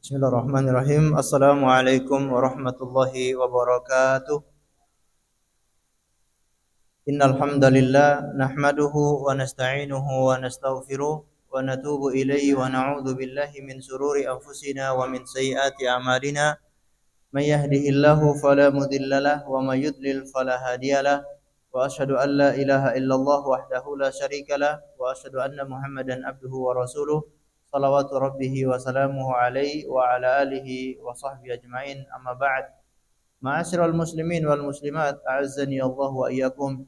Bismillahirrahmanirrahim. Assalamualaikum warahmatullahi wabarakatuh. Innal hamdalillah nahmaduhu wa nasta'inuhu wa nastaghfiruh wa natubu ilaihi wa na'udzu billahi min sururi anfusina wa min sayyiati a'malina. May yahdihillahu fala mudhillalah wa may yudlil fala hadiyalah. Wa asyhadu an la ilaha illallah wahdahu la syarikalah wa asyhadu anna Muhammadan abduhu wa rasuluh. Salawatu rabbihi wa salamuhu alaihi wa ala alihi wa sahbihi ajma'in, amma ba'd. Ma'asyiral muslimin wal muslimat, a'azzani Allah wa iyyakum.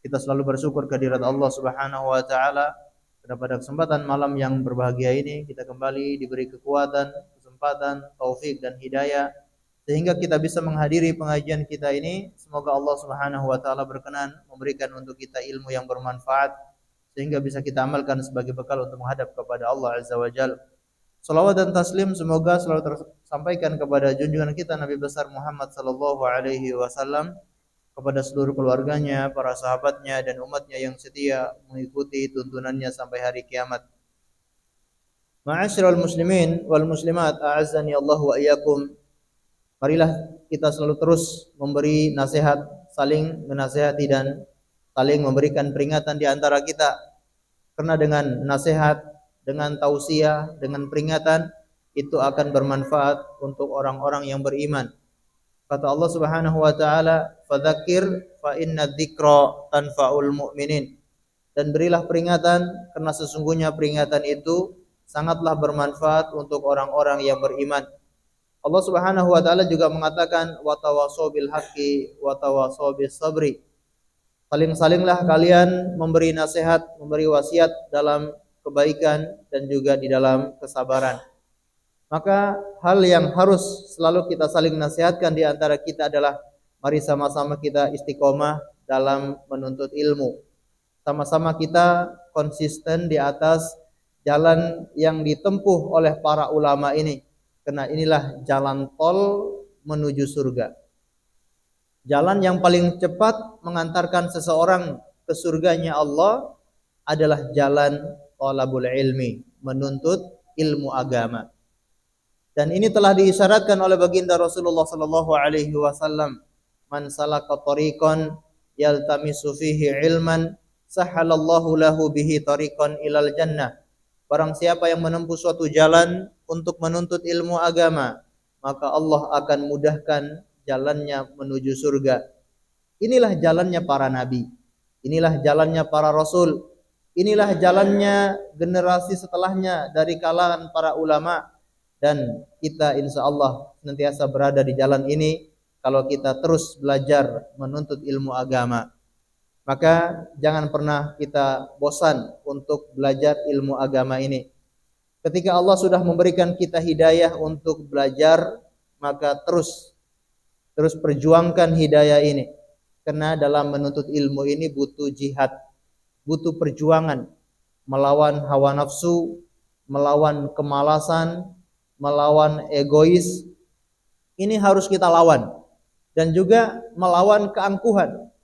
Kita selalu bersyukur kehadirat Allah Subhanahu wa taala pada kesempatan malam yang berbahagia ini kita kembali diberi kekuatan, kesempatan, taufik dan hidayah sehingga kita bisa menghadiri pengajian kita ini. Semoga Allah Subhanahu wa taala berkenan memberikan untuk kita ilmu yang bermanfaat sehingga bisa kita amalkan sebagai bekal untuk menghadap kepada Allah Azza wa Jalla. Salawat dan taslim semoga selalu tersampaikan kepada junjungan kita Nabi besar Muhammad sallallahu alaihi wasallam, kepada seluruh keluarganya, para sahabatnya dan umatnya yang setia mengikuti tuntunannya sampai hari kiamat. Ma'asyiral muslimin wal muslimat, a'azzani Allah wa iyyakum. Marilah kita selalu terus memberi nasihat, saling menasihati dan saling memberikan peringatan di antara kita, karena dengan nasihat, dengan tausiah, dengan peringatan itu akan bermanfaat untuk orang-orang yang beriman. Kata Allah Subhanahu wa taala, "Fadzakir fa inna dzikra tanfa'ul mu'minin." Dan berilah peringatan karena sesungguhnya peringatan itu sangatlah bermanfaat untuk orang-orang yang beriman. Allah Subhanahu wa taala juga mengatakan, "Wa tawassaw bil haqqi wa tawassaw bis sabri." Saling-salinglah kalian memberi nasihat, memberi wasiat dalam kebaikan dan juga di dalam kesabaran. Maka hal yang harus selalu kita saling nasihatkan di antara kita adalah mari sama-sama kita istiqomah dalam menuntut ilmu. Sama-sama kita konsisten di atas jalan yang ditempuh oleh para ulama ini. Karena inilah jalan tol menuju surga. Jalan yang paling cepat mengantarkan seseorang ke surganya Allah adalah jalan thalabul ilmi, menuntut ilmu agama. Dan ini telah diisyaratkan oleh baginda Rasulullah sallallahu alaihi wasallam, "Man salaka tariqan yaltamisu fihi ilman, sahhalallahu lahu bihi tariqan ilal jannah." Barang siapa yang menempuh suatu jalan untuk menuntut ilmu agama, maka Allah akan mudahkan jalannya menuju surga. Inilah jalannya para nabi. Inilah jalannya para rasul. Inilah jalannya generasi setelahnya dari kalangan para ulama. Dan kita insya Allah senantiasa berada di jalan ini kalau kita terus belajar menuntut ilmu agama. Maka jangan pernah kita bosan untuk belajar ilmu agama ini. Ketika Allah sudah memberikan kita hidayah untuk belajar, maka terus perjuangkan hidayah ini. Karena dalam menuntut ilmu ini butuh jihad, butuh perjuangan, melawan hawa nafsu, melawan kemalasan, melawan egois. Ini harus kita lawan. Dan juga melawan keangkuhan.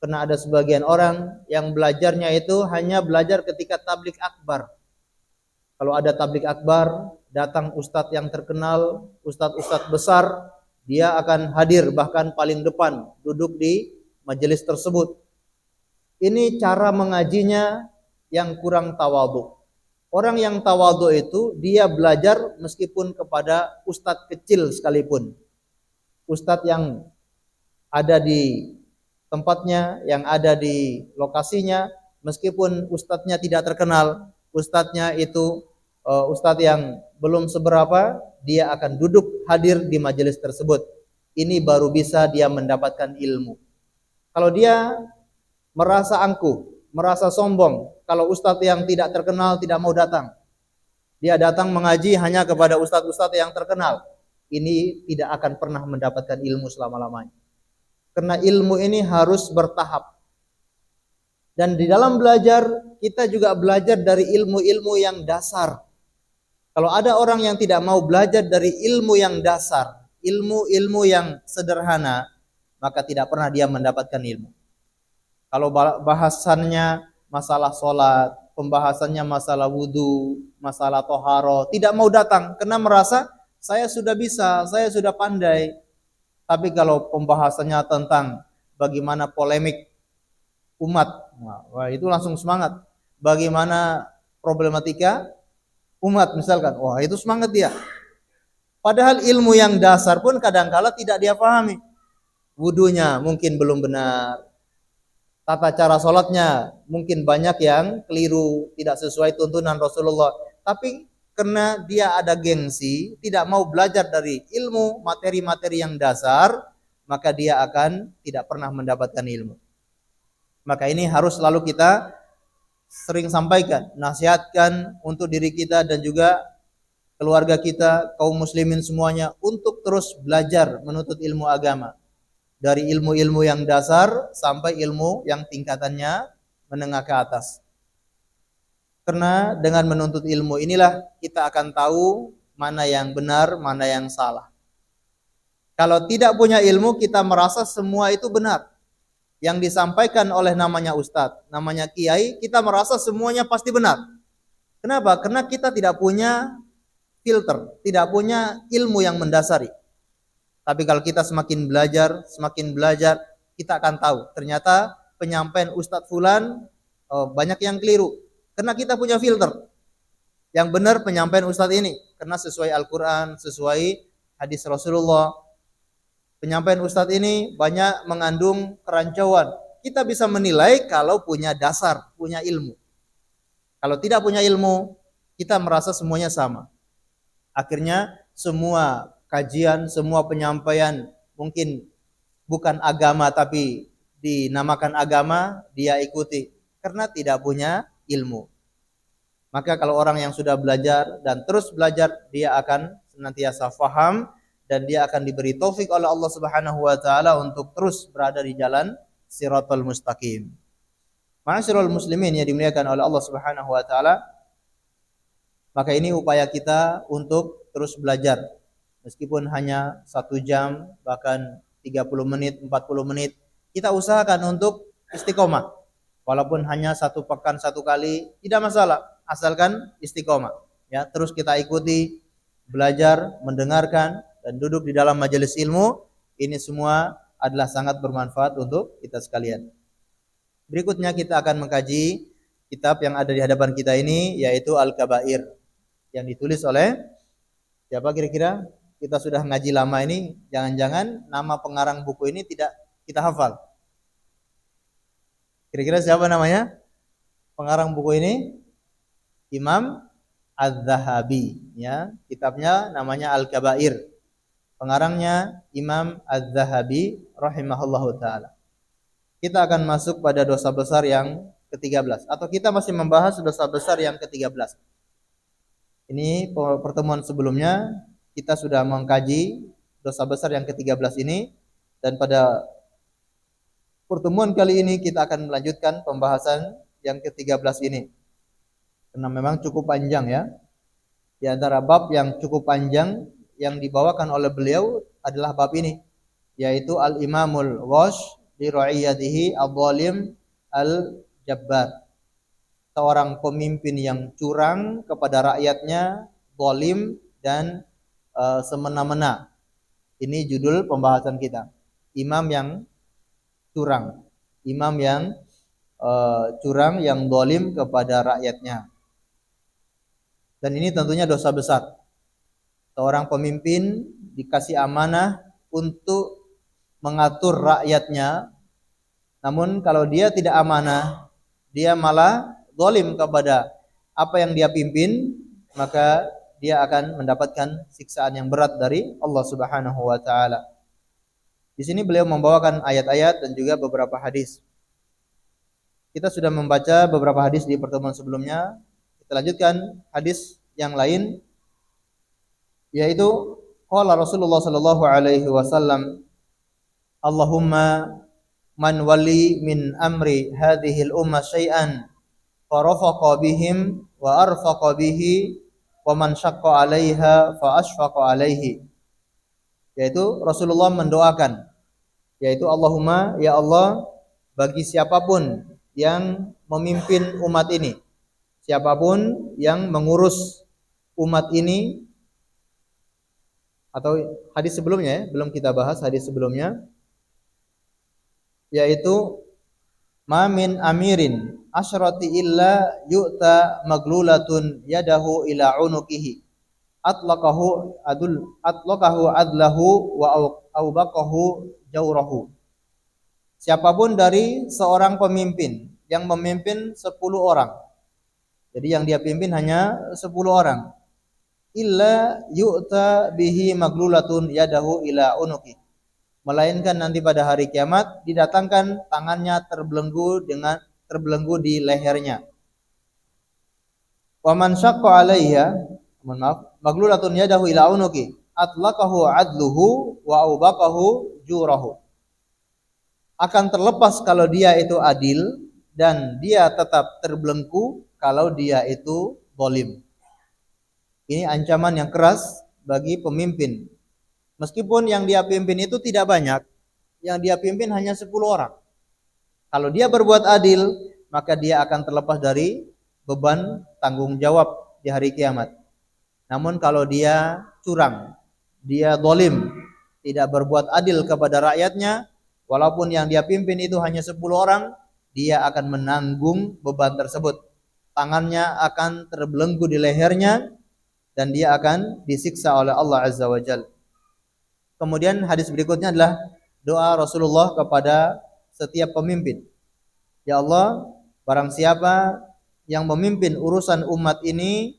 Karena ada sebagian orang yang belajarnya itu hanya belajar ketika tablik akbar. Kalau ada tablik akbar, datang ustadz yang terkenal, ustadz-ustadz besar, dia akan hadir bahkan paling depan, duduk di majelis tersebut. Ini cara mengajinya yang kurang tawadhu. Orang yang tawadhu itu dia belajar meskipun kepada ustadz kecil sekalipun. Ustadz yang ada di tempatnya, yang ada di lokasinya, meskipun ustadznya tidak terkenal, ustadznya itu ustadz yang belum seberapa, dia akan duduk hadir di majelis tersebut. Ini baru bisa dia mendapatkan ilmu. Kalau dia merasa angkuh, merasa sombong, kalau ustadz yang tidak terkenal tidak mau datang, dia datang mengaji hanya kepada ustadz-ustadz yang terkenal, ini tidak akan pernah mendapatkan ilmu selama-lamanya. Karena ilmu ini harus bertahap. Dan di dalam belajar, kita juga belajar dari ilmu-ilmu yang dasar. Kalau ada orang yang tidak mau belajar dari ilmu yang dasar, ilmu-ilmu yang sederhana, maka tidak pernah dia mendapatkan ilmu. Kalau bahasannya masalah sholat, pembahasannya masalah wudu, masalah toharo, tidak mau datang karena merasa saya sudah bisa, saya sudah pandai. Tapi kalau pembahasannya tentang bagaimana polemik umat, wah itu langsung semangat. Bagaimana problematika umat misalkan, wah itu semangat dia. Padahal ilmu yang dasar pun kadangkala tidak dia pahami. Wudunya mungkin belum benar, tata cara sholatnya mungkin banyak yang keliru, tidak sesuai tuntunan Rasulullah. Tapi karena dia ada gengsi, tidak mau belajar dari ilmu materi-materi yang dasar, maka dia akan tidak pernah mendapatkan ilmu. Maka ini harus selalu kita sering sampaikan, nasihatkan untuk diri kita dan juga keluarga kita, kaum muslimin semuanya untuk terus belajar menuntut ilmu agama. Dari ilmu-ilmu yang dasar sampai ilmu yang tingkatannya menengah ke atas. Karena dengan menuntut ilmu inilah kita akan tahu mana yang benar, mana yang salah. Kalau tidak punya ilmu, kita merasa semua itu benar. Yang disampaikan oleh namanya ustadz, namanya kiai, kita merasa semuanya pasti benar. Kenapa? Karena kita tidak punya filter, tidak punya ilmu yang mendasari. Tapi kalau kita semakin belajar, kita akan tahu ternyata penyampaian Ustadz Fulan banyak yang keliru. Karena kita punya filter. Yang benar penyampaian Ustadz ini karena sesuai Al-Quran, sesuai hadis Rasulullah. Penyampaian Ustadz ini banyak mengandung kerancuan. Kita bisa menilai kalau punya dasar, punya ilmu. Kalau tidak punya ilmu, kita merasa semuanya sama. Akhirnya semua kajian, semua penyampaian mungkin bukan agama tapi dinamakan agama, dia ikuti karena tidak punya ilmu. Maka kalau orang yang sudah belajar dan terus belajar, dia akan senantiasa faham dan dia akan diberi taufik oleh Allah Subhanahu wa taala untuk terus berada di jalan Shiratal Mustaqim. Ma'asyiral muslimin yang dimuliakan oleh Allah Subhanahu wa taala, maka ini upaya kita untuk terus belajar. Meskipun hanya 1 jam, bahkan 30 menit, 40 menit, kita usahakan untuk istiqomah. Walaupun hanya 1 pekan 1 kali, tidak masalah, asalkan istiqomah. Ya, terus kita ikuti, belajar, mendengarkan, dan duduk di dalam majelis ilmu. Ini semua adalah sangat bermanfaat untuk kita sekalian. Berikutnya kita akan mengkaji kitab yang ada di hadapan kita ini, yaitu Al-Kabair, yang ditulis oleh siapa kira-kira? Kita sudah ngaji lama ini, jangan-jangan nama pengarang buku ini tidak kita hafal. Kira-kira siapa namanya? Pengarang buku ini Imam Az-Zahabi, ya. Kitabnya namanya Al-Kabair. Pengarangnya Imam Az-Zahabi rahimahullahu taala. Kita akan masuk pada dosa besar yang ke-13 atau kita masih membahas dosa besar yang ke-13. Ini pertemuan sebelumnya kita sudah mengkaji dosa besar yang ke-13 ini, dan pada pertemuan kali ini kita akan melanjutkan pembahasan yang ke-13 ini. Karena memang cukup panjang ya. Di antara bab yang cukup panjang yang dibawakan oleh beliau adalah bab ini, yaitu Al-Imamul Ghash li ra'iyatihi adh-dhalim al-jabbar. Seorang pemimpin yang curang kepada rakyatnya, zalim dan semena-mena. Ini judul pembahasan kita. Imam yang curang, imam yang curang, yang zalim kepada rakyatnya. Dan ini tentunya dosa besar. Seorang pemimpin dikasih amanah untuk mengatur rakyatnya, namun kalau dia tidak amanah, dia malah zalim kepada apa yang dia pimpin, maka dia akan mendapatkan siksaan yang berat dari Allah Subhanahu wa taala. Di sini beliau membawakan ayat-ayat dan juga beberapa hadis. Kita sudah membaca beberapa hadis di pertemuan sebelumnya. Kita lanjutkan hadis yang lain, yaitu qala Rasulullah sallallahu alaihi wasallam, Allahumma man wali min amri hadhil ummah syai'an farafaqa bihim wa arfaqa bihi wa man syaqqa 'alaiha fa asfaqa 'alaihi. Yaitu Rasulullah mendoakan, yaitu Allahumma, ya Allah, bagi siapapun yang memimpin umat ini, siapapun yang mengurus umat ini, atau hadis sebelumnya ya, belum kita bahas hadis sebelumnya, yaitu ma min amirin asyrati illa yu'ta maglulatun yadahu ila unukihi atlaqahu adlahu wa awbaqahu jawrahu. Siapapun dari seorang pemimpin yang memimpin 10 orang. Jadi yang dia pimpin hanya 10 orang. Illa yu'ta bihi maglulatun yadahu ila unuki. Melainkan nanti pada hari kiamat didatangkan tangannya terbelenggu di lehernya. Wa man syaqqa 'alaiha, maglulatun yadahu ila unuki, atlaqahu adluhu wa awbaqahu jurahu. Akan terlepas kalau dia itu adil dan dia tetap terbelenggu kalau dia itu zalim. Ini ancaman yang keras bagi pemimpin. Meskipun yang dia pimpin itu tidak banyak, yang dia pimpin hanya 10 orang. Kalau dia berbuat adil, maka dia akan terlepas dari beban tanggung jawab di hari kiamat. Namun kalau dia curang, dia zalim, tidak berbuat adil kepada rakyatnya, walaupun yang dia pimpin itu hanya 10 orang, dia akan menanggung beban tersebut. Tangannya akan terbelenggu di lehernya dan dia akan disiksa oleh Allah Azza wa Jalla. Kemudian hadis berikutnya adalah doa Rasulullah kepada setiap pemimpin. Ya Allah, barang siapa yang memimpin urusan umat ini,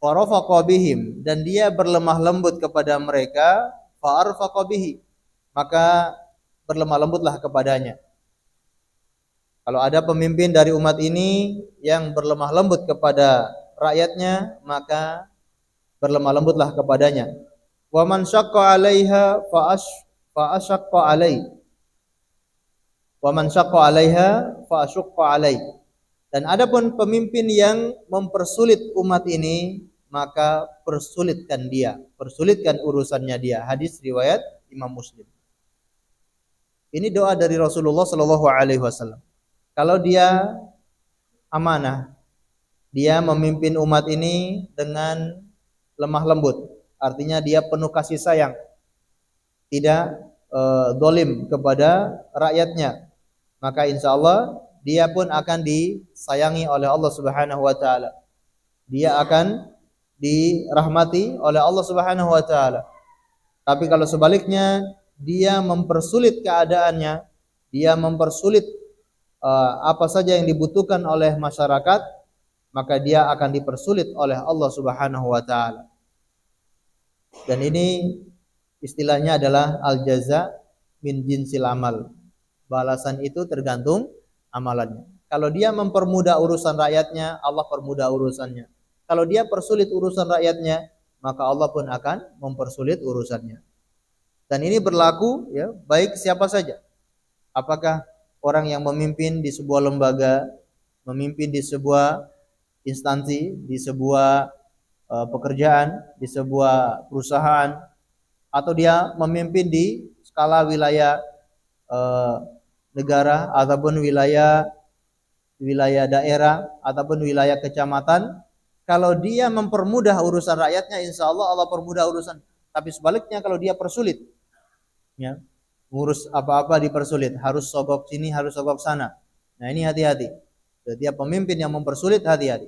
farafaqa bihim, dan dia berlemah lembut kepada mereka, fa'arfaqa bihi, maka berlemah lembutlah kepadanya. Kalau ada pemimpin dari umat ini yang berlemah lembut kepada rakyatnya, maka berlemah lembutlah kepadanya. Wa man syaqqa 'alaiha fa asyaqqa 'alai. Wa man syaqqa 'alaiha fa asyaqqa 'alai. Dan adapun pemimpin yang mempersulit umat ini, maka persulitkan dia, persulitkan urusannya dia. Hadis riwayat Imam Muslim. Ini doa dari Rasulullah sallallahu alaihi wasallam. Kalau dia amanah, dia memimpin umat ini dengan lemah lembut, artinya dia penuh kasih sayang, tidak zalim kepada rakyatnya, maka insya Allah dia pun akan disayangi oleh Allah Subhanahu wa taala. Dia akan dirahmati oleh Allah Subhanahu wa taala. Tapi kalau sebaliknya dia mempersulit keadaannya, dia mempersulit apa saja yang dibutuhkan oleh masyarakat, maka dia akan dipersulit oleh Allah Subhanahu wa taala. Dan ini istilahnya adalah al-jaza min jinsil amal. Balasan itu tergantung amalannya. Kalau dia mempermudah urusan rakyatnya, Allah permudah urusannya. Kalau dia persulit urusan rakyatnya, maka Allah pun akan mempersulit urusannya. Dan ini berlaku ya, baik siapa saja. Apakah orang yang memimpin di sebuah lembaga, memimpin di sebuah instansi, di sebuah pekerjaan, di sebuah perusahaan, atau dia memimpin di skala wilayah negara ataupun wilayah daerah ataupun wilayah kecamatan, kalau dia mempermudah urusan rakyatnya, insya Allah Allah permudah urusan. Tapi sebaliknya kalau dia persulit, ya, ngurus apa-apa dipersulit, harus sogok sini, harus sogok sana. Nah ini hati-hati. Setiap pemimpin yang mempersulit, hati-hati.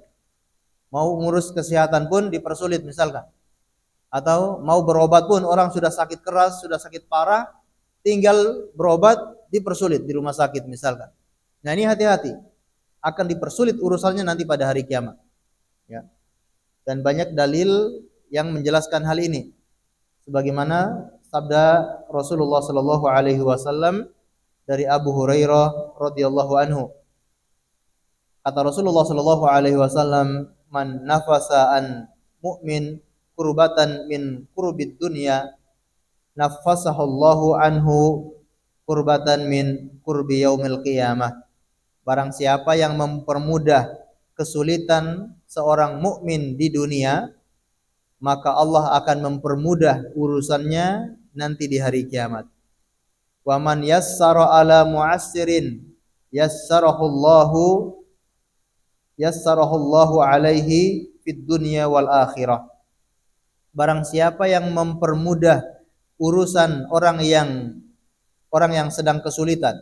Mau ngurus kesehatan pun dipersulit misalkan. Atau mau berobat pun, orang sudah sakit keras, sudah sakit parah, tinggal berobat dipersulit di rumah sakit misalkan. Nah ini hati-hati. Akan dipersulit urusannya nanti pada hari kiamat. Ya. Dan banyak dalil yang menjelaskan hal ini. Sebagaimana sabda Rasulullah sallallahu alaihi wasallam dari Abu Hurairah radhiyallahu anhu. Kata Rasulullah sallallahu alaihi wasallam, "Man nafasa an mu'min kurbatan min kurbid dunya, nafasahu Allahu anhu kurbatan min kurbi yaumil qiyamah." Barang siapa yang mempermudah kesulitan seorang mukmin di dunia, maka Allah akan mempermudah urusannya nanti di hari kiamat. Wa man yassara ala mu'assirin yassarahu Allahu alaihi fid dunya wal akhirah. Barang siapa yang mempermudah urusan orang yang sedang kesulitan,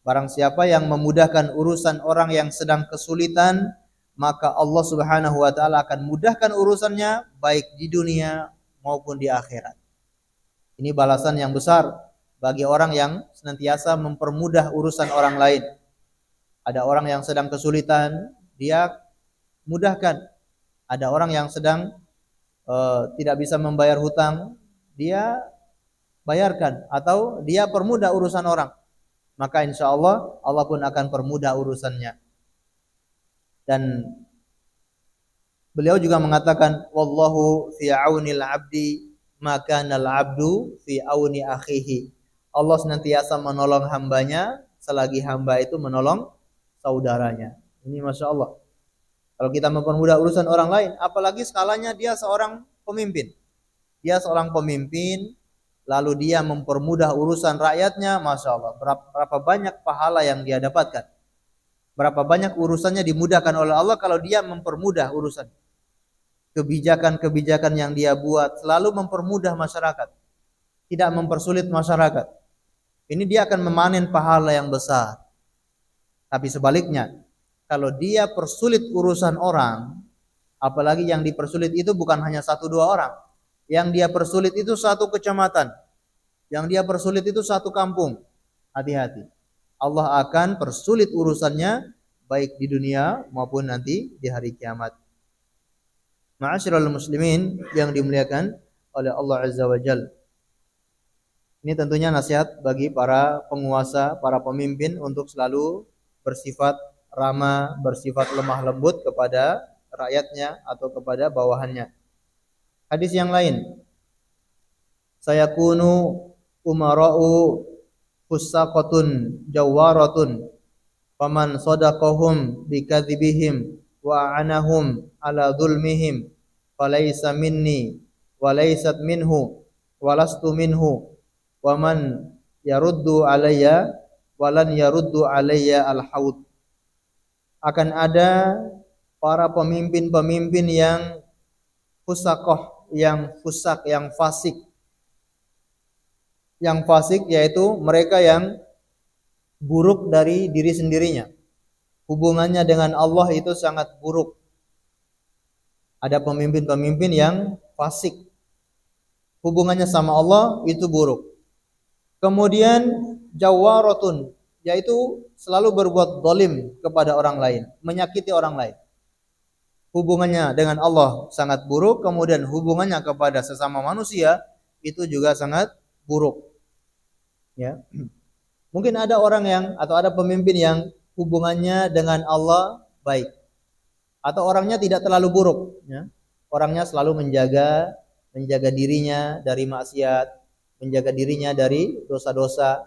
barang siapa yang memudahkan urusan orang yang sedang kesulitan, maka Allah Subhanahu wa taala akan mudahkan urusannya baik di dunia maupun di akhirat. Ini balasan yang besar bagi orang yang senantiasa mempermudah urusan orang lain. Ada orang yang sedang kesulitan, dia mudahkan. Ada orang yang sedang tidak bisa membayar hutang, dia bayarkan atau dia permudah urusan orang. Maka insya Allah Allah pun akan permudah urusannya. Dan beliau juga mengatakan, wallahu fi aunil abdi maka nal abdu fi auni akhihi. Allah senantiasa menolong hambanya selagi hamba itu menolong saudaranya. Ini masya Allah. Kalau kita mempermudah urusan orang lain, apalagi skalanya dia seorang pemimpin. Dia seorang pemimpin, lalu dia mempermudah urusan rakyatnya, masya Allah. Berapa banyak pahala yang dia dapatkan. Berapa banyak urusannya dimudahkan oleh Allah kalau dia mempermudah urusan. Kebijakan-kebijakan yang dia buat selalu mempermudah masyarakat, tidak mempersulit masyarakat. Ini dia akan memanen pahala yang besar. Tapi sebaliknya, kalau dia persulit urusan orang, apalagi yang dipersulit itu bukan hanya 1-2 orang, yang dia persulit itu 1 kecamatan, yang dia persulit itu 1 kampung. Hati-hati, Allah akan persulit urusannya baik di dunia maupun nanti di hari kiamat. Ma'asyiral muslimin yang dimuliakan oleh Allah Azza wa Jalla. Ini tentunya nasihat bagi para penguasa, para pemimpin untuk selalu bersifat ramah, bersifat lemah lembut kepada rakyatnya atau kepada bawahannya. Hadis yang lain, sayakunu umara'u fusaqatun jawaratun faman sadaqahum bikadzibihim wa anahum ala zulmihim falaysa minni wa laysat minhu wa lastu minhu wa man yaruddu alayya walan yaruddu alayya al-haud. Akan ada para pemimpin-pemimpin yang fusaqah, yang fusak, yang fasik. Yang fasik yaitu mereka yang buruk dari diri sendirinya. Hubungannya dengan Allah itu sangat buruk. Ada pemimpin-pemimpin yang fasik. Hubungannya sama Allah itu buruk. Kemudian jawaratun, yaitu selalu berbuat zalim kepada orang lain, menyakiti orang lain. Hubungannya dengan Allah sangat buruk, kemudian hubungannya kepada sesama manusia itu juga sangat buruk. Ya. Mungkin ada orang yang atau ada pemimpin yang hubungannya dengan Allah baik, atau orangnya tidak terlalu buruk, ya. Orangnya selalu menjaga dirinya dari maksiat, menjaga dirinya dari dosa-dosa.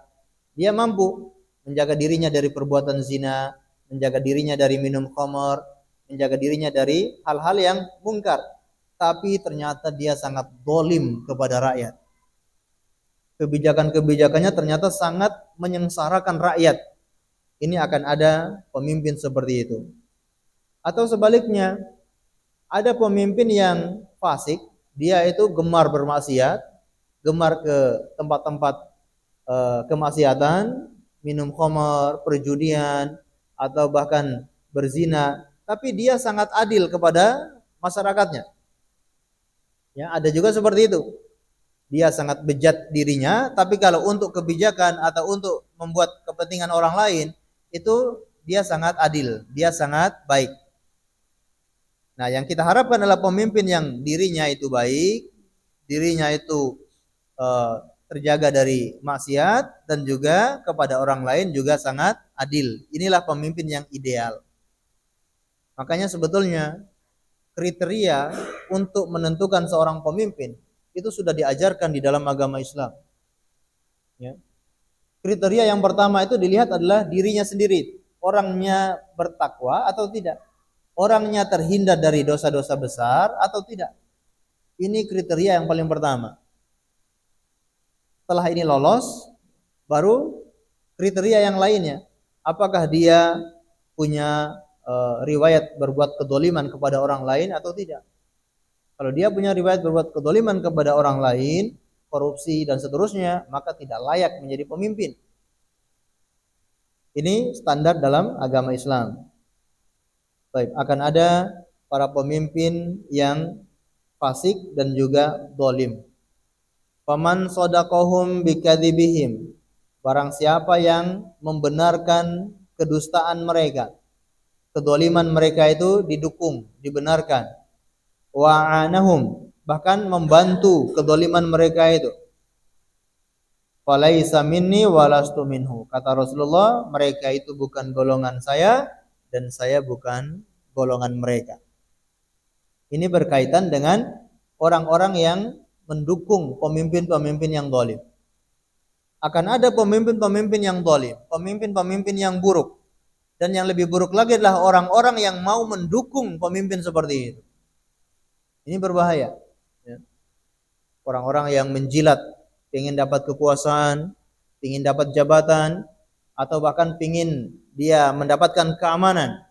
Dia mampu menjaga dirinya dari perbuatan zina, menjaga dirinya dari minum khamar, menjaga dirinya dari hal-hal yang mungkar. Tapi ternyata dia sangat zalim kepada rakyat. Kebijakan-kebijakannya ternyata sangat menyengsarakan rakyat. Ini akan ada pemimpin seperti itu. Atau sebaliknya, ada pemimpin yang fasik, dia itu gemar bermaksiat, gemar ke tempat-tempat kemaksiatan, minum khamar, perjudian, atau bahkan berzina, tapi dia sangat adil kepada masyarakatnya. Ya, ada juga seperti itu. Dia sangat bejat dirinya, tapi kalau untuk kebijakan atau untuk membuat kepentingan orang lain, itu dia sangat adil, dia sangat baik. Nah, yang kita harapkan adalah pemimpin yang dirinya itu baik, dirinya itu terjaga dari maksiat, dan juga kepada orang lain juga sangat adil. Inilah pemimpin yang ideal. Makanya sebetulnya kriteria untuk menentukan seorang pemimpin itu sudah diajarkan di dalam agama Islam. Ya. Kriteria yang pertama itu dilihat adalah dirinya sendiri. Orangnya bertakwa atau tidak. Orangnya terhindar dari dosa-dosa besar atau tidak. Ini kriteria yang paling pertama. Setelah ini lolos, baru kriteria yang lainnya. Apakah dia punya riwayat berbuat kedoliman kepada orang lain atau tidak. Kalau dia punya riwayat berbuat kedzaliman kepada orang lain, korupsi dan seterusnya, maka tidak layak menjadi pemimpin. Ini standar dalam agama Islam. Baik, akan ada para pemimpin yang fasik dan juga zalim. Faman shadaqahum bikadzibihim. Barang siapa yang membenarkan kedustaan mereka, kedzaliman mereka itu didukung, dibenarkan. Wa'anahum, bahkan membantu kedzaliman mereka itu. Falaisa minni walastu minhu. Kata Rasulullah, mereka itu bukan golongan saya dan saya bukan golongan mereka. Ini berkaitan dengan orang-orang yang mendukung pemimpin-pemimpin yang zalim. Akan ada pemimpin-pemimpin yang zalim, pemimpin-pemimpin yang buruk. Dan yang lebih buruk lagi adalah orang-orang yang mau mendukung pemimpin seperti itu. Ini berbahaya. Orang-orang yang menjilat, ingin dapat kekuasaan, ingin dapat jabatan, atau bahkan ingin dia mendapatkan keamanan,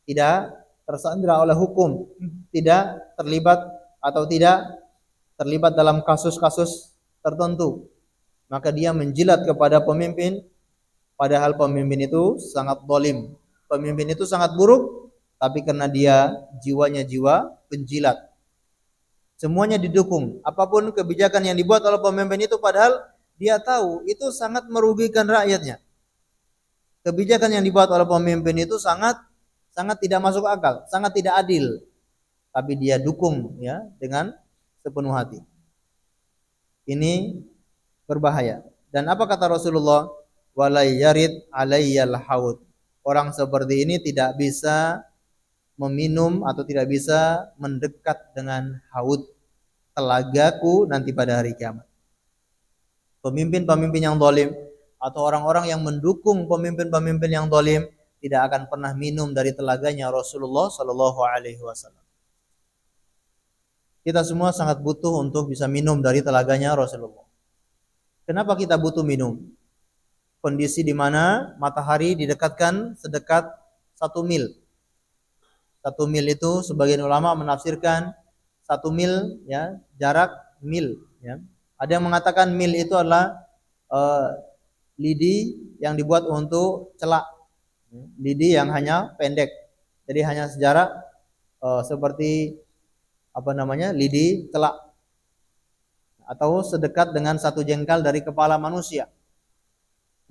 tidak tersandra oleh hukum, tidak terlibat atau tidak terlibat dalam kasus-kasus tertentu, maka dia menjilat kepada pemimpin, padahal pemimpin itu sangat zalim, pemimpin itu sangat buruk, tapi karena dia jiwanya jiwa penjilat. Semuanya didukung. Apapun kebijakan yang dibuat oleh pemimpin itu padahal dia tahu itu sangat merugikan rakyatnya. Kebijakan yang dibuat oleh pemimpin itu sangat tidak masuk akal, sangat tidak adil. Tapi dia dukung ya dengan sepenuh hati. Ini berbahaya. Dan apa kata Rasulullah? Walay yarid alayyal haud. Orang seperti ini tidak bisa meminum atau tidak bisa mendekat dengan haud telagaku nanti pada hari kiamat. Pemimpin-pemimpin yang zalim atau orang-orang yang mendukung pemimpin-pemimpin yang zalim tidak akan pernah minum dari telaganya Rasulullah sallallahu alaihi wasallam. Kita semua sangat butuh untuk bisa minum dari telaganya Rasulullah. Kenapa kita butuh minum? Kondisi di mana matahari didekatkan sedekat 1 mil. 1 mil itu sebagian ulama menafsirkan 1 mil ya, jarak mil ya. Ada yang mengatakan mil itu adalah lidi yang dibuat untuk celak. Lidi yang hanya pendek. Jadi hanya sejarak seperti lidi celak. Atau sedekat dengan 1 jengkal dari kepala manusia.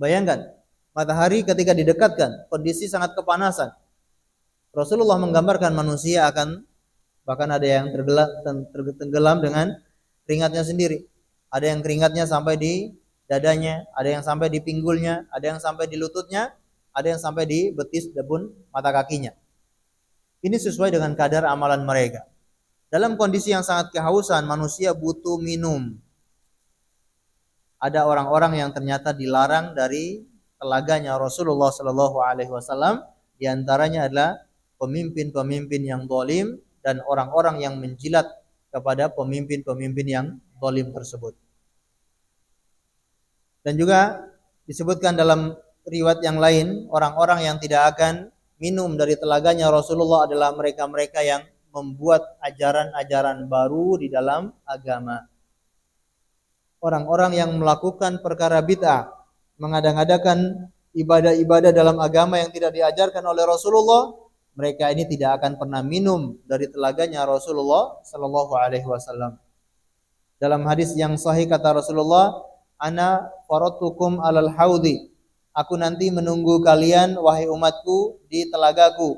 Bayangkan, matahari ketika didekatkan, kondisi sangat kepanasan. Rasulullah menggambarkan manusia akan bahkan ada yang tenggelam dengan keringatnya sendiri. Ada yang keringatnya sampai di dadanya, ada yang sampai di pinggulnya, ada yang sampai di lututnya, ada yang sampai di betis dan mata kakinya. Ini sesuai dengan kadar amalan mereka. Dalam kondisi yang sangat kehausan, manusia butuh minum. Ada orang-orang yang ternyata dilarang dari telaganya Rasulullah sallallahu alaihi wasallam, di antaranya adalah pemimpin-pemimpin yang zalim dan orang-orang yang menjilat kepada pemimpin-pemimpin yang zalim tersebut. Dan juga disebutkan dalam riwayat yang lain, orang-orang yang tidak akan minum dari telaganya Rasulullah adalah mereka-mereka yang membuat ajaran-ajaran baru di dalam agama. Orang-orang yang melakukan perkara bid'ah, mengada-ngadakan ibadah-ibadah dalam agama yang tidak diajarkan oleh Rasulullah, mereka ini tidak akan pernah minum dari telaganya Rasulullah sallallahu alaihi wasallam. Dalam hadis yang sahih kata Rasulullah, "Ana faratukum alal haudi." Aku nanti menunggu kalian wahai umatku di telagaku.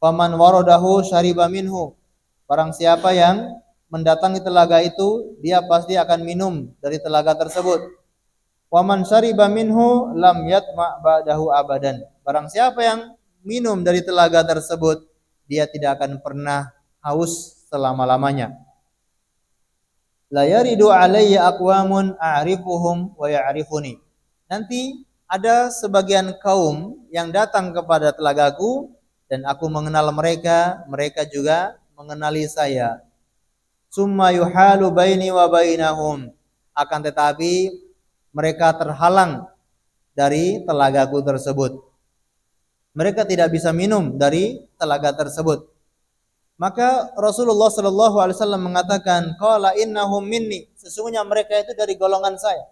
Faman waradahu syariba minhu. Barang siapa yang mendatangi telaga itu, dia pasti akan minum dari telaga tersebut. Waman syariba minhu lam yatma ba'dahu abadan. Barang siapa yang minum dari telaga tersebut, dia tidak akan pernah haus selama-lamanya. La yaridu alayya aqwamun a'rifuhum wa ya'rifuni. Nanti ada sebagian kaum yang datang kepada telagaku dan aku mengenal mereka, mereka juga mengenali saya. Summa yuhalu baini wa bainahum. Akan tetapi mereka terhalang dari telagaku tersebut. Mereka tidak bisa minum dari telaga tersebut. Maka Rasulullah sallallahu alaihi wasallam mengatakan, qala innahum minni, sesungguhnya mereka itu dari golongan saya.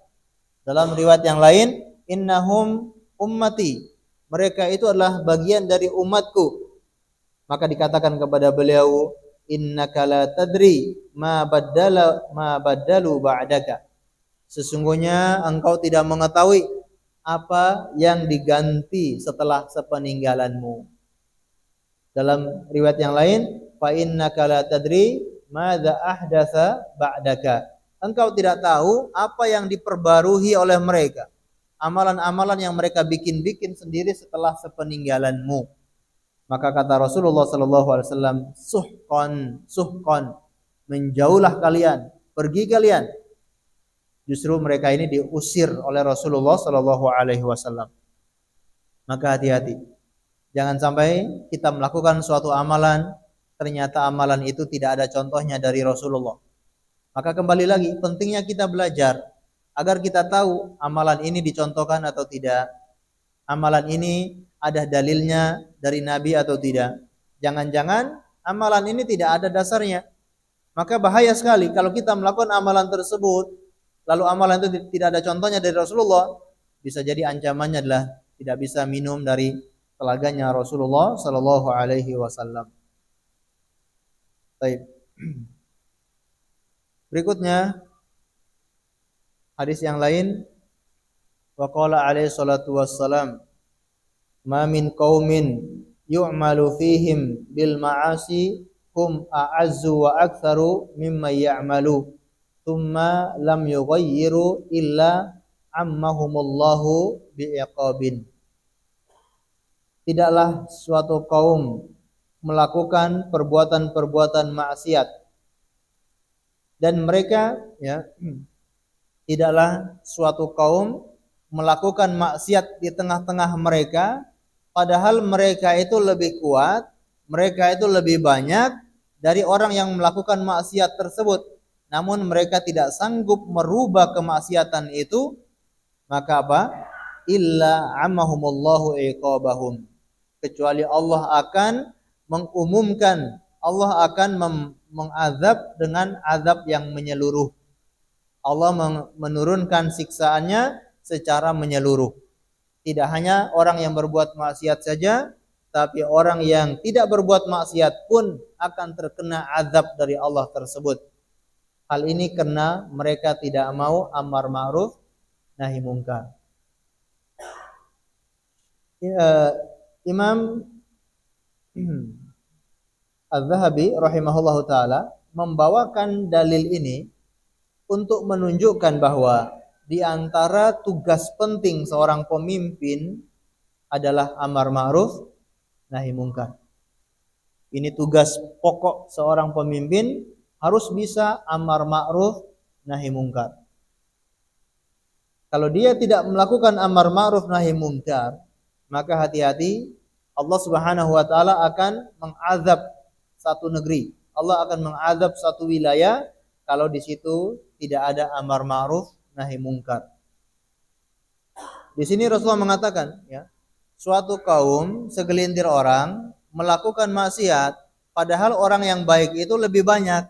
Dalam riwayat yang lain, innahum ummati, mereka itu adalah bagian dari umatku. Maka dikatakan kepada beliau, innaka la tadri ma baddalu ba'daka, sesungguhnya engkau tidak mengetahui apa yang diganti setelah sepeninggalanmu. Dalam riwayat yang lain, fa innaka la tadri madza ahdatsa ba'daka, engkau tidak tahu apa yang diperbarui oleh mereka, amalan-amalan yang mereka bikin-bikin sendiri setelah sepeninggalanmu. Maka kata Rasulullah sallallahu alaihi wasallam, suhqan, menjauhlah kalian, pergi kalian. Justru mereka ini diusir oleh Rasulullah sallallahu alaihi wasallam. Maka hati-hati. Jangan sampai kita melakukan suatu amalan, ternyata amalan itu tidak ada contohnya dari Rasulullah. Maka kembali lagi, pentingnya kita belajar agar kita tahu amalan ini dicontohkan atau tidak. Amalan ini ada dalilnya dari Nabi atau tidak. Jangan-jangan amalan ini tidak ada dasarnya. Maka bahaya sekali kalau kita melakukan amalan tersebut, lalu amalan itu tidak ada contohnya dari Rasulullah, bisa jadi ancamannya adalah tidak bisa minum dari telaganya Rasulullah sallallahu alaihi wasallam. Baik. Berikutnya hadis yang lain, wa qala alaihi salatu wassalam, ma min qaumin yu'malu fihim bil ma'asi hum a'azzu wa aktsaru mimma ya'malu thumma lam yughayyiru illa ammahumullahu bi'iqabin. Tidaklah suatu kaum melakukan perbuatan-perbuatan maksiat dan mereka tidaklah suatu kaum melakukan maksiat di tengah-tengah mereka, padahal mereka itu lebih kuat, mereka itu lebih banyak dari orang yang melakukan maksiat tersebut, namun mereka tidak sanggup merubah kemaksiatan itu, maka apa? Illa ammahumullahu iqabahum, kecuali Allah akan mengumumkan, Allah akan mengazab dengan azab yang menyeluruh. Allah menurunkan siksaannya secara menyeluruh. Tidak hanya orang yang berbuat maksiat saja, tapi orang yang tidak berbuat maksiat pun akan terkena azab dari Allah tersebut. Hal ini karena mereka tidak mau amar ma'ruf nahi mungkar. Imam Az-Zahabi rahimahullahu taala membawakan dalil ini untuk menunjukkan bahwa di antara tugas penting seorang pemimpin adalah amar ma'ruf nahi mungkar. Ini tugas pokok seorang pemimpin, harus bisa amar ma'ruf nahi mungkar. Kalau dia tidak melakukan amar ma'ruf nahi mungkar, maka hati-hati, Allah Subhanahu wa taala akan mengazab satu negeri. Allah akan mengazab satu wilayah kalau di situ tidak ada amar ma'ruf nahi mungkar. Di sini Rasulullah mengatakan, suatu kaum, segelintir orang melakukan maksiat, padahal orang yang baik itu lebih banyak.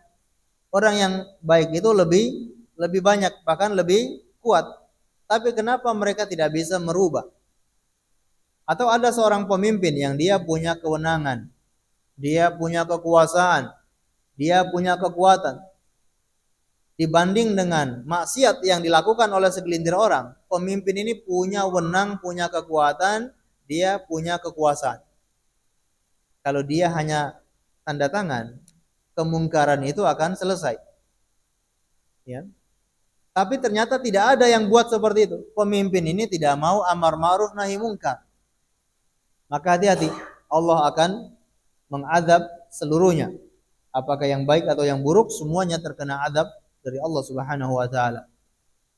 Orang yang baik itu lebih banyak, bahkan lebih kuat. Tapi kenapa mereka tidak bisa merubah? Atau ada seorang pemimpin yang dia punya kewenangan, dia punya kekuasaan, dia punya kekuatan. Dibanding dengan maksiat yang dilakukan oleh segelintir orang, pemimpin ini punya wewenang, punya kekuatan, dia punya kekuasaan. Kalau dia hanya tanda tangan, kemungkaran itu akan selesai. Tapi ternyata tidak ada yang buat seperti itu. Pemimpin ini tidak mau amar ma'ruf nahi mungkar. Maka hati-hati, Allah akan mengazab seluruhnya. Apakah yang baik atau yang buruk, semuanya terkena azab dari Allah Subhanahu wa taala.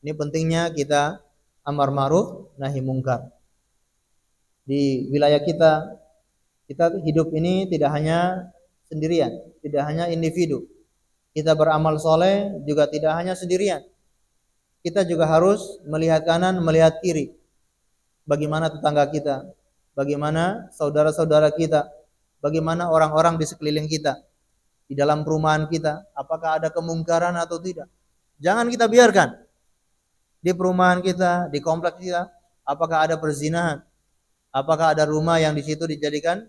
Ini pentingnya kita amar ma'ruf nahi mungkar. Di wilayah kita hidup ini tidak hanya sendirian, tidak hanya individu. Kita beramal soleh juga tidak hanya sendirian. Kita juga harus melihat kanan, melihat kiri. Bagaimana tetangga kita, bagaimana saudara-saudara kita, bagaimana orang-orang di sekeliling kita. di dalam perumahan kita, apakah ada kemungkaran atau tidak. Jangan kita biarkan di perumahan kita, di kompleks kita, apakah ada perzinahan, apakah ada rumah yang di situ dijadikan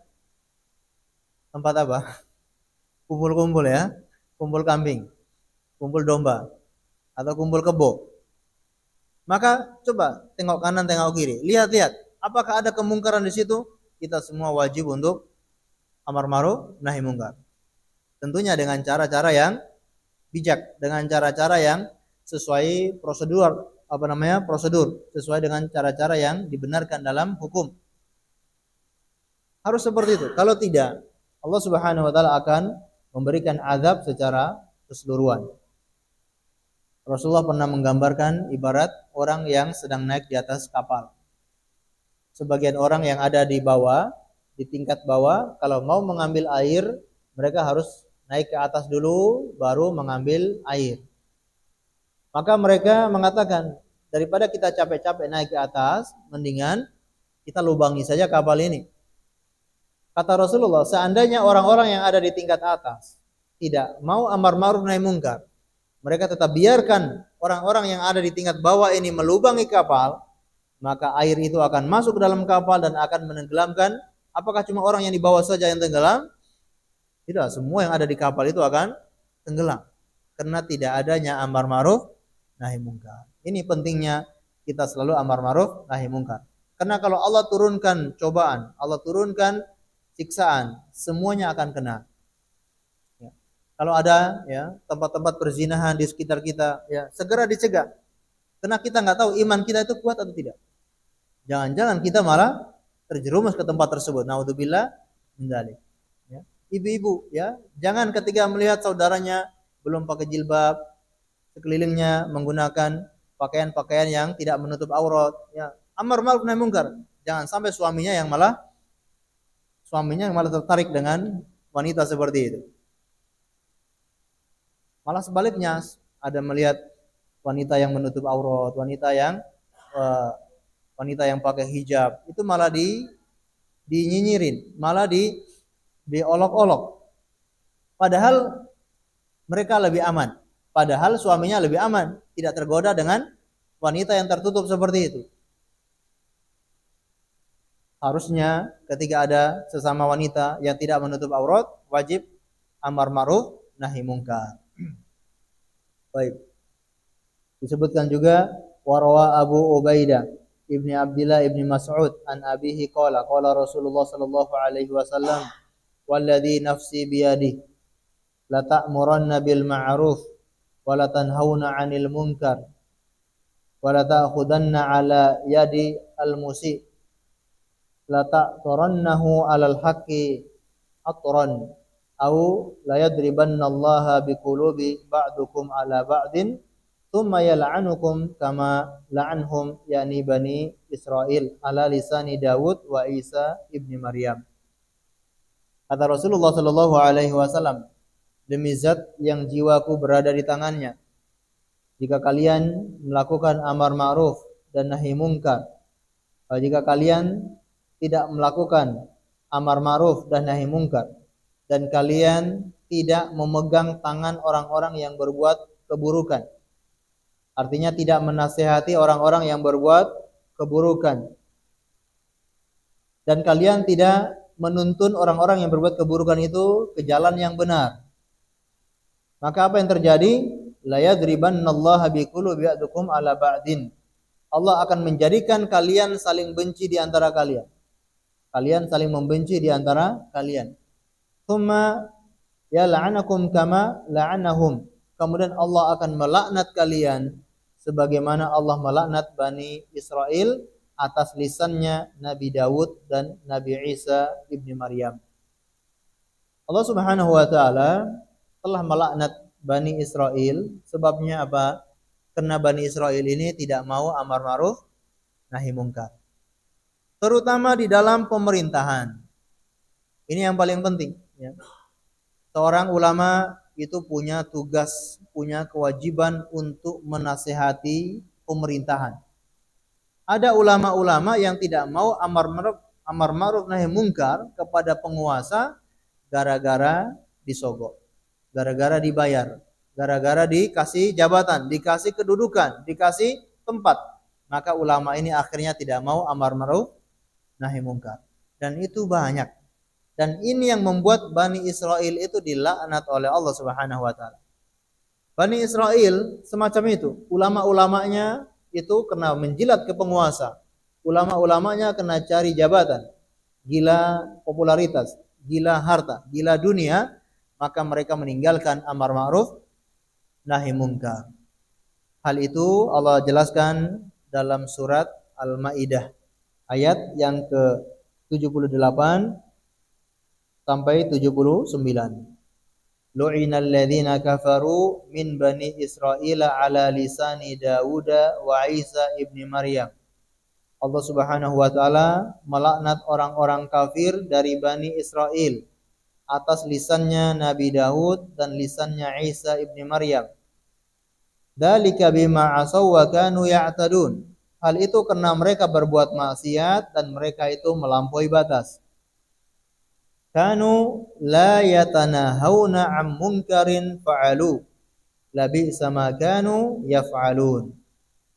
tempat apa? Kumpul-kumpul ya, kumpul kambing, kumpul domba, atau kumpul kebo. Maka coba tengok kanan, tengok kiri, lihat-lihat, apakah ada kemungkaran di situ? Kita semua wajib untuk amar ma'ruf nahi munkar. Tentunya dengan cara-cara yang bijak, dengan cara-cara yang sesuai prosedur, prosedur, sesuai dengan cara-cara yang dibenarkan dalam hukum. Harus seperti itu. Kalau tidak, Allah Subhanahu wa taala akan memberikan azab secara keseluruhan. Rasulullah pernah menggambarkan ibarat orang yang sedang naik di atas kapal. Sebagian orang yang ada di bawah, di tingkat bawah, kalau mau mengambil air, mereka harus naik ke atas dulu, baru mengambil air. Maka mereka mengatakan, daripada kita capek-capek naik ke atas, mendingan kita lubangi saja kapal ini. Kata Rasulullah, seandainya orang-orang yang ada di tingkat atas tidak mau amar ma'ruf nahi munkar, mereka tetap biarkan orang-orang yang ada di tingkat bawah ini melubangi kapal, maka air itu akan masuk ke dalam kapal dan akan menenggelamkan. Apakah cuma orang yang di bawah saja yang tenggelam? Tidak, semua yang ada di kapal itu akan tenggelam. Karena tidak adanya amar ma'ruf nahi munkar. Ini pentingnya kita selalu amar ma'ruf nahi munkar. Karena kalau Allah turunkan cobaan, Allah turunkan siksaan, semuanya akan kena. Kalau ada ya tempat-tempat perzinahan di sekitar kita, ya segera dicegah. Karena kita nggak tahu iman kita itu kuat atau tidak. Jangan-jangan kita malah terjerumus ke tempat tersebut. Naudzubillah min dzalik. Ya. Ibu-ibu, ya jangan ketika melihat saudaranya belum pakai jilbab, sekelilingnya menggunakan pakaian-pakaian yang tidak menutup aurat. Ya, amar ma'ruf nahi munkar. Jangan sampai suaminya yang malah tertarik dengan wanita seperti itu. Malah sebaliknya, ada melihat wanita yang menutup aurat, wanita yang pakai hijab, itu malah dinyinyirin, malah diolok-olok. Padahal mereka lebih aman. Padahal suaminya lebih aman, tidak tergoda dengan wanita yang tertutup seperti itu. Harusnya ketika ada sesama wanita yang tidak menutup aurat, wajib amar ma'ruf nahi munkar. Baik. Disebutkan juga warawa Abu Ubaidah ibni Abdillah ibni Mas'ud an abihi qala Rasulullah sallallahu alaihi wasallam walladzi nafsi biyadihi la ta'muranna bil ma'ruf wa la tanhauna 'anil munkar wa la ta'khudanna 'ala yadi al-musi la ta'turannahu 'alal haqqi atran au la yadribanna Allah biqulubi ba'dukum 'ala ba'din thumma yal'anukum kama la'anhum yani bani Israil ala lisani Daud wa Isa ibni Maryam. Kata Rasulullah sallallahu alaihi wasallam, demi zat yang jiwaku berada di tangannya, jika kalian melakukan amar ma'ruf dan nahi munkar, jika kalian tidak melakukan amar ma'ruf dan nahi munkar, dan kalian tidak memegang tangan orang-orang yang berbuat keburukan. Artinya tidak menasihati orang-orang yang berbuat keburukan. Dan kalian tidak menuntun orang-orang yang berbuat keburukan itu ke jalan yang benar. Maka apa yang terjadi? La yadribannallaha biqulubi ba'dukum ala ba'din. Allah akan menjadikan kalian saling benci di antara kalian. Kalian saling membenci di antara kalian. Thumma yal'anakum kama la'anahum. Kemudian Allah akan melaknat kalian sebagaimana Allah melaknat Bani Israel atas lisannya Nabi Daud dan Nabi Isa ibni Maryam. Allah Subhanahu wa taala telah melaknat Bani Israel. Sebabnya apa? Karena Bani Israel ini tidak mau amar ma'ruf nahi munkar. Terutama di dalam pemerintahan. Ini yang paling penting. Ya. Seorang ulama itu punya tugas, punya kewajiban untuk menasehati pemerintahan. Ada ulama-ulama yang tidak mau amar ma'ruf nahi munkar kepada penguasa gara-gara disogok. gara-gara dibayar, gara-gara dikasih jabatan, dikasih kedudukan, dikasih tempat, maka ulama ini akhirnya tidak mau amar ma'ruf nahi mungkar. Dan itu banyak. Dan ini yang membuat Bani Israel itu dilaknat oleh Allah Subhanahu wa taala. Bani Israel semacam itu, ulama-ulamanya itu kena menjilat ke penguasa. Ulama-ulamanya kena cari jabatan, gila popularitas, gila harta, gila dunia, maka mereka meninggalkan amar ma'ruf nahi munkar. Hal itu Allah jelaskan dalam surat Al-Maidah ayat yang ke-78 sampai 79. Lu'inal ladzina kafaru min bani Israila ala lisani Dawud wa Isa ibni Maryam. Allah Subhanahu wa taala melaknat orang-orang kafir dari Bani Israel atas lisannya Nabi Daud dan lisannya Isa ibni Maryam. Dzalika bima asaw wa kanu ya'tadun. Hal itu karena mereka berbuat maksiat dan mereka itu melampaui batas. Kanu la yatanahawna 'an munkarin fa'alu. Labi'sa ma kanu yaf'alun.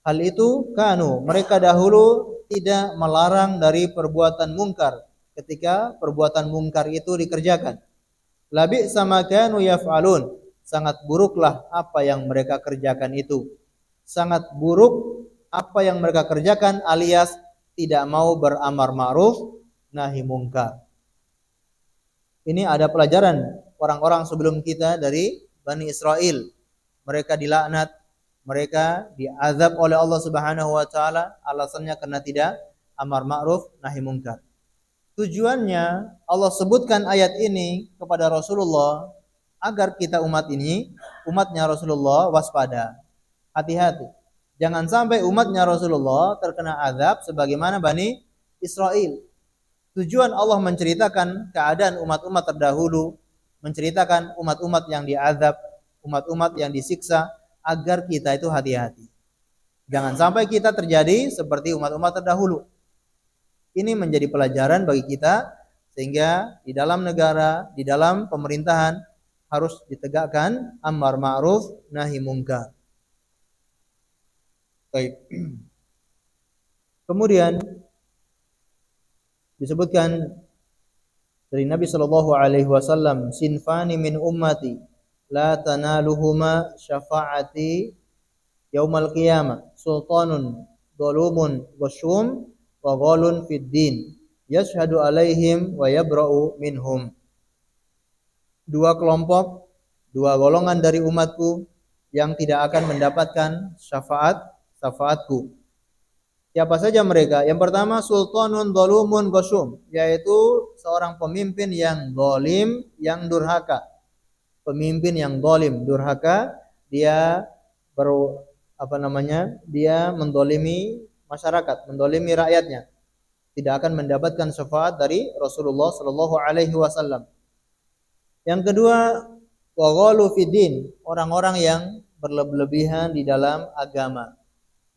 Hal itu kanu, mereka dahulu tidak melarang dari perbuatan mungkar ketika perbuatan mungkar itu dikerjakan. Labi'sa ma kanu yaf'alun. Sangat buruklah apa yang mereka kerjakan itu. Sangat buruk apa yang mereka kerjakan alias tidak mau beramar ma'ruf nahi mungkar. Ini ada pelajaran orang-orang sebelum kita dari Bani Israel. Mereka dilaknat, mereka diazab oleh Allah Subhanahu wa taala alasannya karena tidak amar ma'ruf nahi munkar. Tujuannya Allah sebutkan ayat ini kepada Rasulullah agar kita umatnya Rasulullah waspada. Hati-hati. Jangan sampai umatnya Rasulullah terkena azab sebagaimana Bani Israel. Tujuan Allah menceritakan keadaan umat-umat terdahulu, menceritakan umat-umat yang diazab, umat-umat yang disiksa, agar kita itu hati-hati. Jangan sampai kita terjadi seperti umat-umat terdahulu. Ini menjadi pelajaran bagi kita, sehingga di dalam negara, di dalam pemerintahan, harus ditegakkan amar ma'ruf nahi munkar. Baik. Kemudian disebutkan dari Nabi sallallahu alaihi wasallam, sinfani min ummati la tanaluhuma syafa'ati yaumal qiyamah, sultanun dhalumun wasyum wa ghalun fid din yashhadu alaihim wa yabra'u minhum. Dua kelompok, dua golongan dari umatku yang tidak akan mendapatkan syafaatku. Siapa saja mereka? Yang pertama, sultanun dhalumun ghasyum, yaitu seorang pemimpin yang zalim, yang durhaka. Pemimpin yang zalim, durhaka, dia dia mendolimi masyarakat, mendolimi rakyatnya. Tidak akan mendapatkan syafaat dari Rasulullah sallallahu alaihi wasallam. Yang kedua, wa ghalu fiddin, orang-orang yang berlebihan di dalam agama.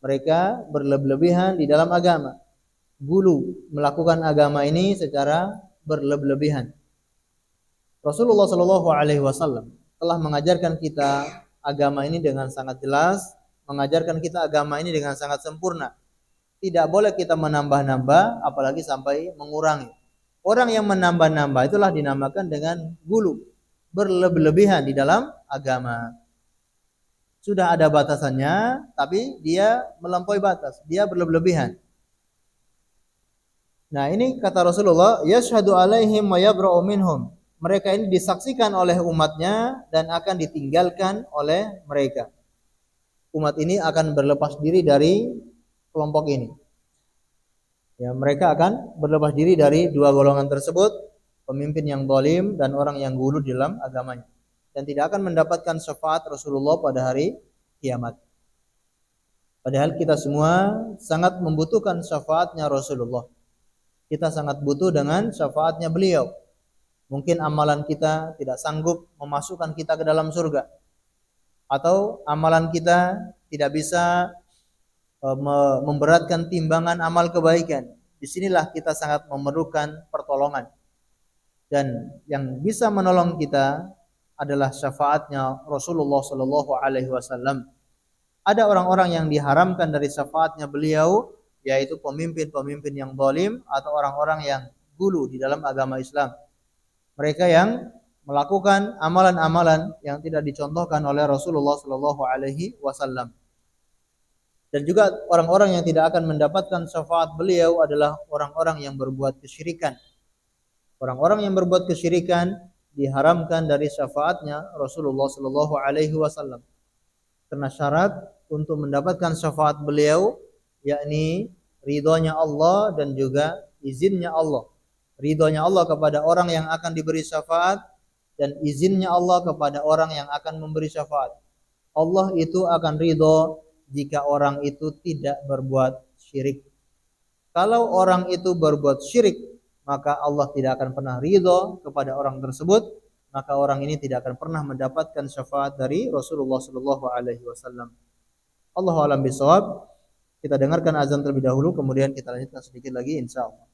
Mereka berlebihan di dalam agama. Gulu melakukan agama ini secara berlebihan. Rasulullah Shallallahu Alaihi Wasallam telah mengajarkan kita agama ini dengan sangat jelas, mengajarkan kita agama ini dengan sangat sempurna. Tidak boleh kita menambah-nambah, apalagi sampai mengurangi. Orang yang menambah-nambah itulah dinamakan dengan gulu, berlebihan di dalam agama. Sudah ada batasannya, tapi dia melampaui batas, dia berlebihan. Nah, ini kata Rasulullah, yashhadu alaihim wa yabra'u minhum. Mereka ini disaksikan oleh umatnya dan akan ditinggalkan oleh mereka. Umat ini akan berlepas diri dari kelompok ini. Ya, mereka akan berlepas diri dari dua golongan tersebut, pemimpin yang zalim dan orang yang gulu di dalam agamanya. Dan tidak akan mendapatkan syafaat Rasulullah pada hari kiamat. Padahal kita semua sangat membutuhkan syafaatnya Rasulullah. Kita sangat butuh dengan syafaatnya beliau. Mungkin amalan kita tidak sanggup memasukkan kita ke dalam surga. Atau amalan kita tidak bisa memberatkan timbangan amal kebaikan. Disinilah kita sangat memerlukan pertolongan. Dan yang bisa menolong kita, adalah syafaatnya Rasulullah sallallahu alaihi wasallam. Ada orang-orang yang diharamkan dari syafaatnya beliau, yaitu pemimpin-pemimpin yang zalim atau orang-orang yang gulu di dalam agama Islam. Mereka yang melakukan amalan-amalan yang tidak dicontohkan oleh Rasulullah sallallahu alaihi wasallam. Dan juga orang-orang yang tidak akan mendapatkan syafaat beliau adalah orang-orang yang berbuat kesyirikan. Orang-orang yang berbuat kesyirikan diharamkan dari syafaatnya Rasulullah sallallahu alaihi wasallam. Karena syarat untuk mendapatkan syafaat beliau yakni ridhonya Allah dan juga izinnya Allah. Ridhonya Allah kepada orang yang akan diberi syafaat dan izinnya Allah kepada orang yang akan memberi syafaat. Allah itu akan ridho jika orang itu tidak berbuat syirik. Kalau orang itu berbuat syirik, maka Allah tidak akan pernah ridho kepada orang tersebut, maka orang ini tidak akan pernah mendapatkan syafaat dari Rasulullah sallallahu alaihi wasallam. Allahu a'lam bishawab. Kita dengarkan azan terlebih dahulu, kemudian kita lanjutkan sedikit lagi insyaallah.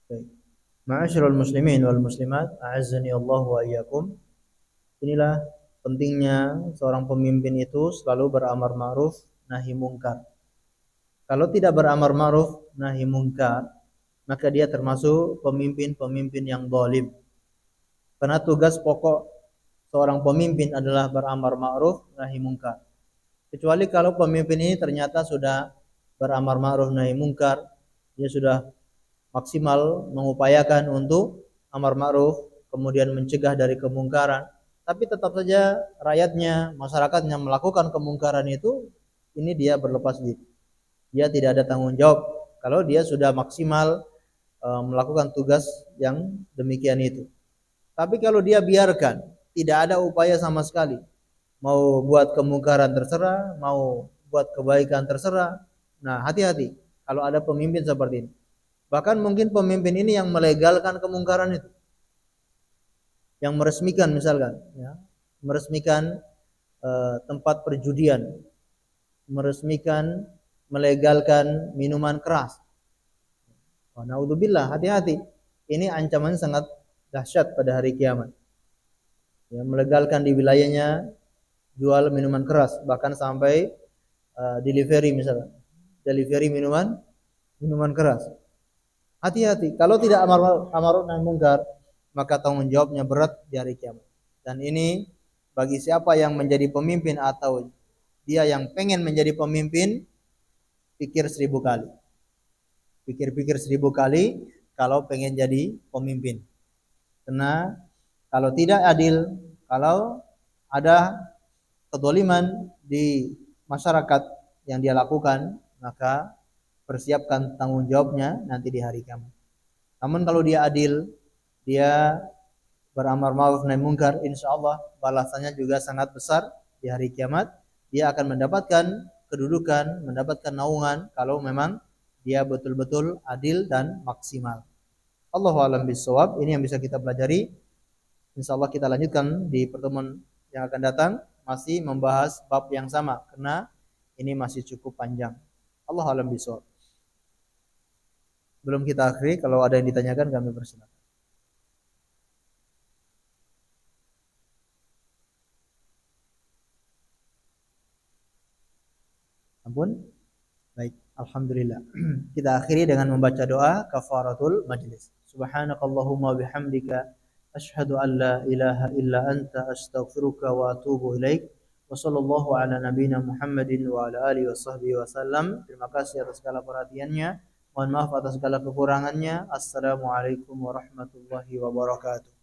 Baik. Ma'asyiral muslimin wal muslimat, a'azzani Allah wa iyyakum. Inilah pentingnya seorang pemimpin itu selalu beramar ma'ruf nahi mungkar. Kalau tidak beramar ma'ruf nahi mungkar, maka dia termasuk pemimpin-pemimpin yang zalim. Karena tugas pokok seorang pemimpin adalah beramar ma'ruf nahi mungkar. Kecuali kalau pemimpin ini ternyata sudah beramar ma'ruf nahi mungkar, dia sudah maksimal mengupayakan untuk amar ma'ruf, kemudian mencegah dari kemungkaran, tapi tetap saja rakyatnya, masyarakatnya melakukan kemungkaran itu, ini dia berlepas diri. Dia tidak ada tanggung jawab kalau dia sudah maksimal melakukan tugas yang demikian itu. Tapi kalau dia biarkan, tidak ada upaya sama sekali, mau buat kemungkaran terserah, mau buat kebaikan terserah. Nah, hati-hati kalau ada pemimpin seperti ini. Bahkan mungkin pemimpin ini yang melegalkan kemungkaran itu, yang meresmikan misalkan, ya, meresmikan tempat perjudian, meresmikan, melegalkan minuman keras. Naudzubillah, hati-hati. Ini ancaman sangat dahsyat pada hari kiamat. Ya, melegalkan di wilayahnya jual minuman keras, bahkan sampai delivery misalnya, delivery minuman keras. Hati-hati, kalau tidak amar ma'ruf nahi munkar, maka tanggung jawabnya berat di hari kiamat. Dan ini bagi siapa yang menjadi pemimpin atau dia yang pengen menjadi pemimpin, pikir 1000 kali. Pikir-pikir 1000 kali kalau pengen jadi pemimpin. Karena kalau tidak adil, kalau ada kezaliman di masyarakat yang dia lakukan, maka persiapkan tanggung jawabnya nanti di hari kiamat. Namun kalau dia adil, dia beramar ma'ruf nahi munkar, insyaallah balasannya juga sangat besar di hari kiamat. Dia akan mendapatkan kedudukan, mendapatkan naungan kalau memang dia betul-betul adil dan maksimal. Allahu a'lam bishawab. Ini yang bisa kita pelajari. Insyaallah kita lanjutkan di pertemuan yang akan datang, masih membahas bab yang sama karena ini masih cukup panjang. Allahu a'lam bishawab. Belum kita akhiri, kalau ada yang ditanyakan kami persilakan. Ampun? Baik, alhamdulillah. Kita akhiri dengan membaca doa kafaratul majlis. Subhanakallahumma bihamdika asyhadu an la ilaha illa anta astaghfiruka wa atubu ilaik. Wa sallallahu ala nabiyyina Muhammadin wa ala alihi washabbihi wasallam. Terima kasih atas segala perhatiannya. Mohon maaf atas segala kekurangannya. Assalamualaikum warahmatullahi wabarakatuh.